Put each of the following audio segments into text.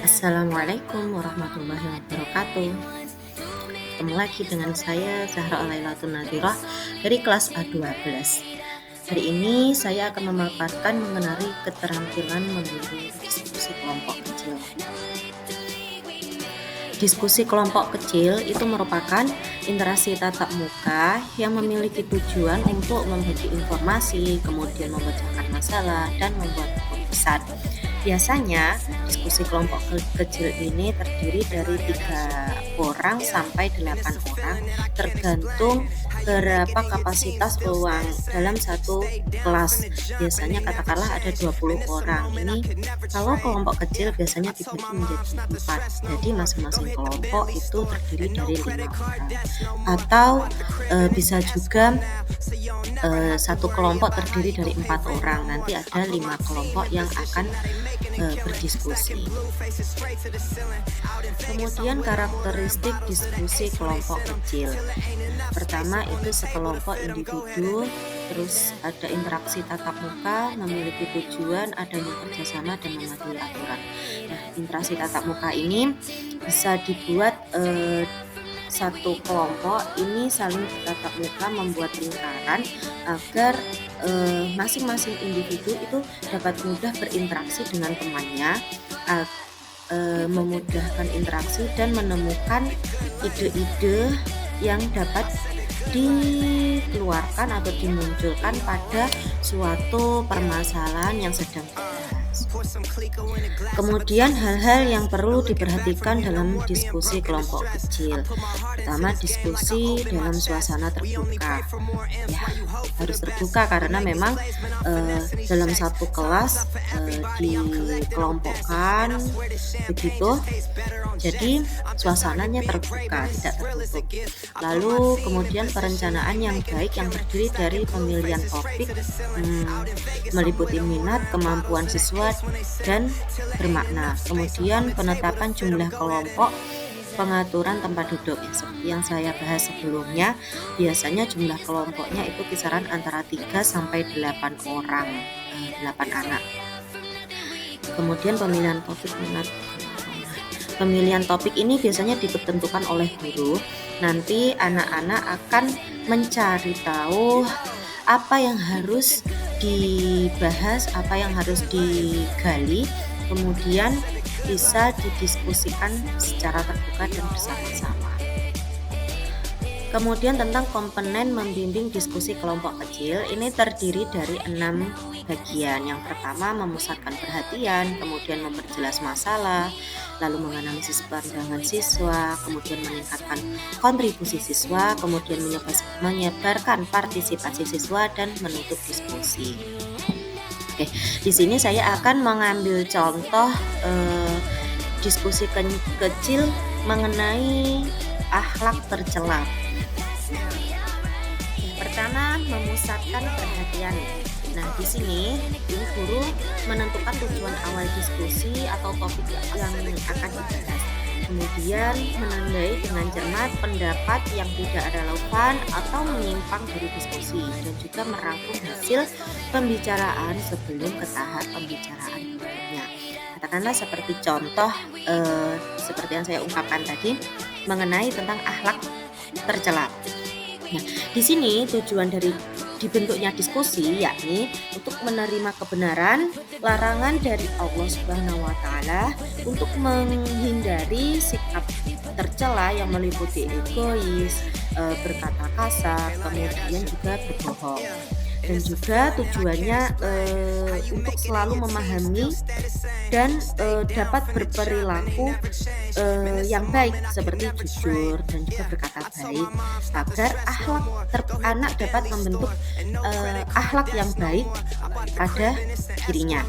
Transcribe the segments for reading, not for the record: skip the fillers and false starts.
Assalamualaikum warahmatullahi wabarakatuh. Ketemu lagi dengan saya Zahra Alailatun Nadhirah dari kelas A12. Hari ini saya akan memaparkan mengenai keterampilan membimbing diskusi kelompok kecil. Diskusi kelompok kecil itu merupakan interaksi tatap muka yang memiliki tujuan untuk membagi informasi, kemudian memecahkan masalah, dan membuat keputusan. Biasanya diskusi kelompok kecil ini terdiri dari 3 orang sampai 8 orang, tergantung berapa kapasitas ruang dalam satu kelas. Biasanya katakanlah ada 20 orang. Ini kalau kelompok kecil biasanya dibagi menjadi 4. Jadi masing-masing kelompok itu terdiri dari 5 orang. Atau bisa juga satu kelompok terdiri dari 4 orang. Nanti ada 5 kelompok yang akan berdiskusi. Kemudian karakteristik diskusi kelompok kecil. Pertama itu sekelompok individu, terus ada interaksi tatap muka, memiliki tujuan, adanya kerjasama dan mematuhi aturan. Nah, interaksi tatap muka ini bisa dibuat satu kelompok ini saling tatap muka membuat lingkaran agar masing-masing individu itu dapat mudah berinteraksi dengan temannya, memudahkan interaksi dan menemukan ide-ide yang dapat dikeluarkan atau dimunculkan pada suatu permasalahan yang sedang dibahas. Kemudian hal-hal yang perlu diperhatikan dalam diskusi kelompok kecil. Pertama, diskusi dalam suasana terbuka. Ya, harus terbuka karena memang dalam satu kelas dikelompokkan begitu. Jadi suasananya terbuka, tidak tertutup. Lalu kemudian perencanaan yang baik yang terdiri dari pemilihan topik, meliputi minat, kemampuan siswa dan bermakna. Kemudian penetapan jumlah kelompok, pengaturan tempat duduk ya, seperti yang saya bahas sebelumnya. Biasanya jumlah kelompoknya itu kisaran antara 3 sampai 8 orang, 8 anak. Kemudian pemilihan topik minat. Pemilihan topik ini biasanya ditentukan oleh guru. Nanti anak-anak akan mencari tahu apa yang harus dibahas, apa yang harus digali, kemudian bisa didiskusikan secara terbuka dan bersama-sama. Kemudian tentang komponen membimbing diskusi kelompok kecil, ini terdiri dari 6 bagian. Yang pertama memusatkan perhatian, kemudian memperjelas masalah, lalu menganalisis pandangan siswa, kemudian meningkatkan kontribusi siswa, kemudian menyebarkan partisipasi siswa dan menutup diskusi. Oke, di sini saya akan mengambil contoh diskusi kecil mengenai akhlak tercela. Pertama, memusatkan perhatian. Nah, di sini guru menentukan tujuan awal diskusi atau topik yang akan dibahas. Kemudian menandai dengan cermat pendapat yang tidak relevan atau menyimpang dari diskusi, dan juga merangkum hasil pembicaraan sebelum ke tahap pembicaraan berikutnya. Katakanlah seperti contoh seperti yang saya ungkapkan tadi mengenai tentang akhlak tercela. Nah, di sini tujuan dari dibentuknya diskusi yakni untuk menerima kebenaran, larangan dari Allah Subhanahu wa taala, untuk menghindari sikap tercela yang meliputi egois, berkata kasar, kemudian juga berbohong. Dan juga tujuannya untuk selalu memahami dan dapat berperilaku yang baik seperti jujur dan juga berkata baik, agar anak dapat membentuk akhlak yang baik pada dirinya.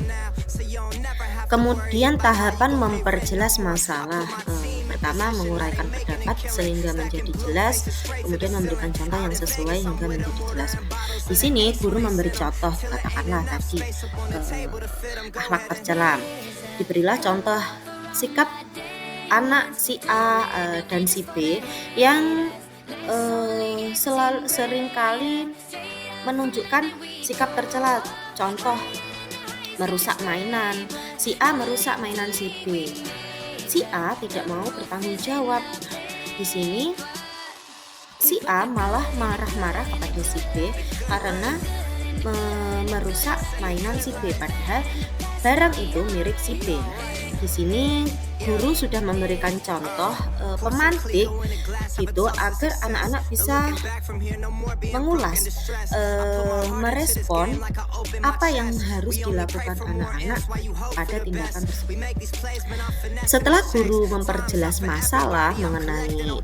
Kemudian tahapan memperjelas masalah. Pertama, menguraikan pendapat sehingga menjadi jelas, kemudian memberikan contoh yang sesuai hingga menjadi jelas. Di sini guru memberi contoh, katakanlah tadi akhlak tercela. Diberilah contoh sikap anak si A dan si B yang seringkali menunjukkan sikap tercela. Contoh, merusak mainan. Si A merusak mainan si B. si A tidak mau bertanggung jawab. Di sini si A malah marah-marah kepada si B karena merusak mainan si B, padahal barang itu milik si B. Di sini guru sudah memberikan contoh pemantik gitu agar anak-anak bisa mengulas, merespon apa yang harus dilakukan anak-anak pada tindakan tersebut. Setelah guru memperjelas masalah mengenai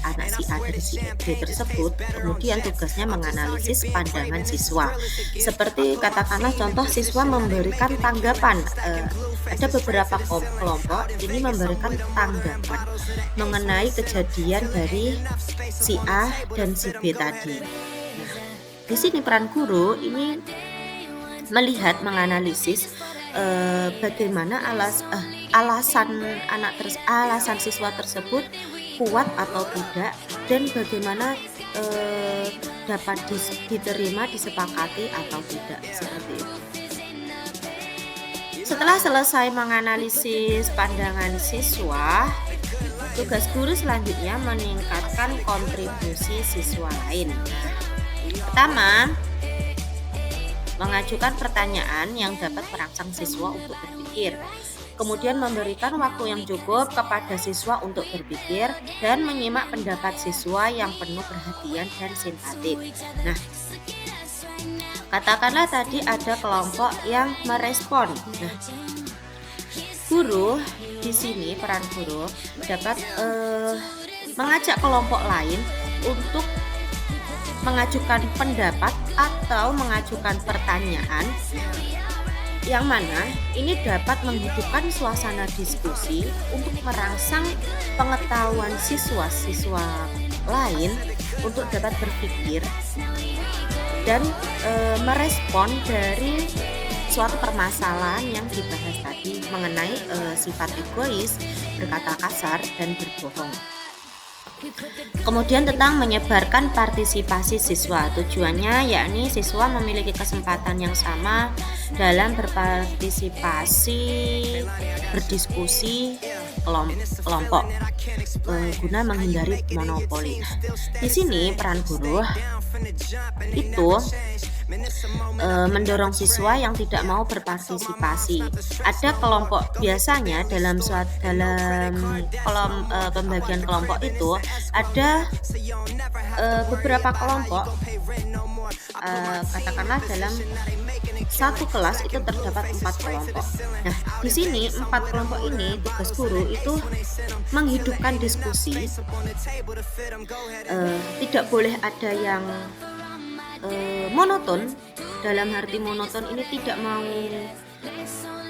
anak si A dan si B tersebut, kemudian tugasnya menganalisis pandangan siswa. Seperti katakanlah contoh siswa memberikan tanggapan, ada beberapa kelompok ini memberikan tanggapan mengenai kejadian dari si A dan si B tadi. Nah, di sini peran guru ini melihat, menganalisis bagaimana alasan siswa tersebut kuat atau tidak, dan bagaimana dapat diterima, disepakati atau tidak, seperti itu. Setelah selesai menganalisis pandangan siswa, tugas guru selanjutnya meningkatkan kontribusi siswa lain. Pertama, mengajukan pertanyaan yang dapat merangsang siswa untuk berpikir. Kemudian memberikan waktu yang cukup kepada siswa untuk berpikir dan menyimak pendapat siswa yang penuh perhatian dan simpatik. Nah, katakanlah tadi ada kelompok yang merespon. Nah, guru di sini, peran guru dapat mengajak kelompok lain untuk mengajukan pendapat atau mengajukan pertanyaan yang mana ini dapat menghidupkan suasana diskusi untuk merangsang pengetahuan siswa-siswa lain untuk dapat berpikir dan merespon dari suatu permasalahan yang dibahas tadi mengenai sifat egois, berkata kasar, dan berbohong. Kemudian tentang menyebarkan partisipasi siswa, tujuannya yakni siswa memiliki kesempatan yang sama dalam berpartisipasi, berdiskusi kelompok guna menghindari monopoli. Di sini peran guru itu mendorong siswa yang tidak mau berpartisipasi. Ada kelompok, biasanya dalam pembagian kelompok itu ada beberapa kelompok, katakanlah dalam satu kelas itu terdapat 4 kelompok. Nah, di sini 4 kelompok ini tugas guru itu menghidupkan diskusi. Tidak boleh ada yang monoton. Dalam arti monoton ini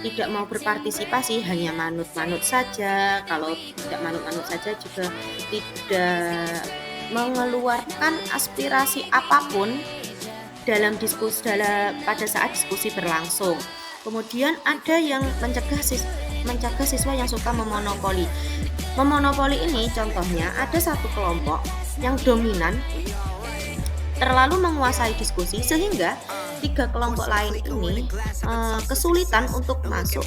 tidak mau berpartisipasi, hanya manut-manut saja. Kalau tidak manut-manut saja juga tidak mengeluarkan aspirasi apapun dalam diskusi pada saat diskusi berlangsung. Kemudian ada yang mencegah siswa yang suka memonopoli. Memonopoli ini contohnya ada satu kelompok yang dominan terlalu menguasai diskusi sehingga 3 kelompok lain ini kesulitan untuk masuk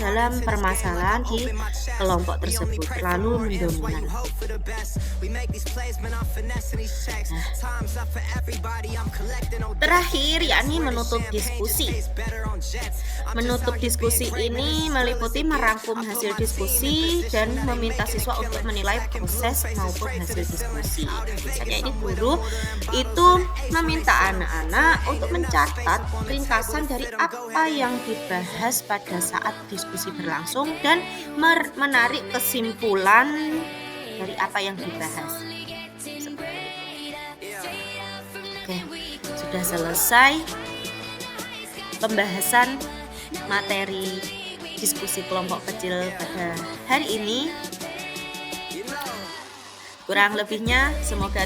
dalam permasalahan di kelompok tersebut, terlalu mendominan. Terakhir yakni menutup diskusi. Menutup diskusi ini meliputi merangkum hasil diskusi dan meminta siswa untuk menilai proses maupun hasil diskusi. Misalnya ini guru itu meminta anak-anak untuk mencatat ringkasan dari apa yang dibahas pada saat diskusi berlangsung dan menarik kesimpulan dari apa yang dibahas. Seperti itu. Oke, sudah selesai pembahasan materi diskusi kelompok kecil pada hari ini. Kurang lebihnya semoga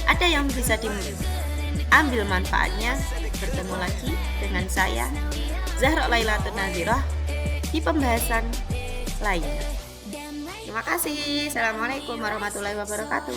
ada yang bisa diambil manfaatnya. Bertemu lagi dengan saya, Zahra Lailatun Nazirah, di pembahasan lainnya. Terima kasih. Assalamualaikum warahmatullahi wabarakatuh.